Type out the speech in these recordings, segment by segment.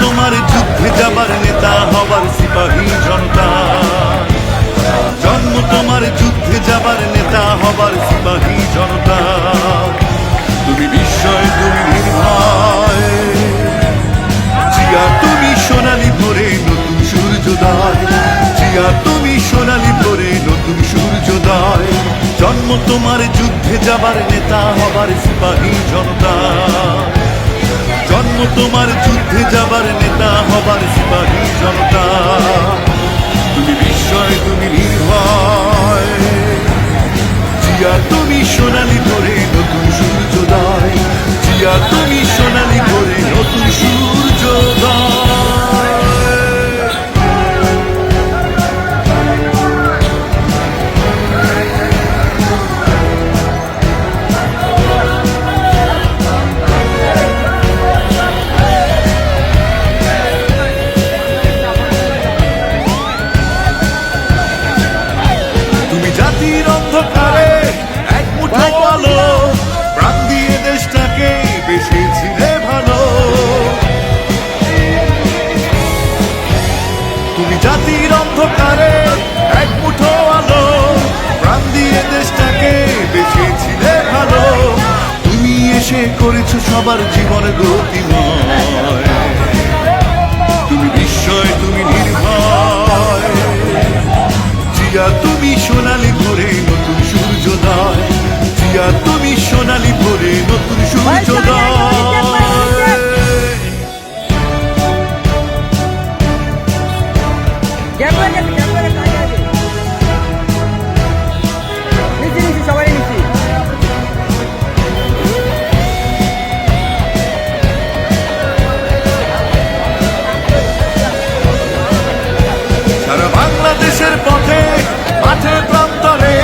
তোমার যুদ্ধে যাবার নেতা হবার সিপাহী জনতা, জন্ম তোমার যুদ্ধে যাবার নেতা হবার সিপাহী জনতা। তুমি বিস্ময়, তুমি নির্ভয়, জিয়া তুমি সোনালী ভোরে নতুন সূর্যোদয়, জিয়া তুমি সোনালী ভোরে নতুন সূর্যোদয়। জন্ম তোমার যুদ্ধে যাবার নেতা হবার সিপাহী জনতা, জন্ম তোমার যুদ্ধে যাবার নেতা হবার সিপাহী জনতা। তুমি বিস্ময়, তুমি নির্ভয়, জিয়া তুমি সোনালী ভোরে নতুন সূর্যোদয়, জিয়া তুমি সোনালী ভোরে নতুন সূর্যোদয়। জাতির অন্ধকারে এক মুঠো আলো, প্রাণ দিয়ে দেশটাকে বেসেছিলে ভালো। তুমি জাতির অন্ধকারে এক মুঠো আলো, প্রাণ দিয়ে দেশটাকে বেসেছিলে ভালো। তুমি এসে করেছো সবার জীবন গতিময়, তুমি বিস্ময়, তুমি নির্ভয়, জিয়া তুমি সোনালী ভোরে নতুন সূর্যোদয়, জিয়া তুমি সোনালী ভোরে নতুন সূর্যোদয়। সারা বাংলাদেশের পথে মাঠে প্রান্তরে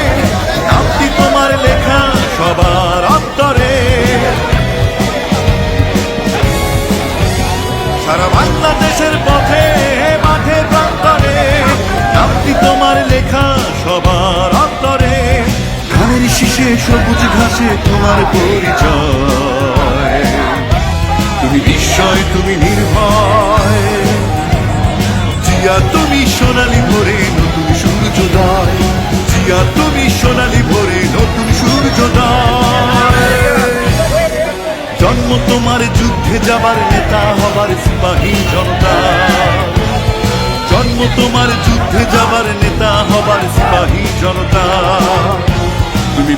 নামটি তোমার লেখা সবার অন্তরে। সারা বাংলাদেশের পথে মাঠে প্রান্তরে নামটি তোমার লেখা সবার অন্তরে। ধানের শীষে সবুজ ঘাসে তোমার পরিচয়, তুমি বিস্ময়, তুমি নির্ভয়, জিয়া তুমি সোনালী ভোরে নতুন সূর্যোদয়, জিয়া তুমি সোনালী ভোরে নতুন সূর্যোদয়। জন্ম তোমার যুদ্ধে যাবার নেতা হবার সিপাহী জনতা, জন্ম তোমার যুদ্ধে যাবার নেতা হবার সিপাহী জনতা। তুমি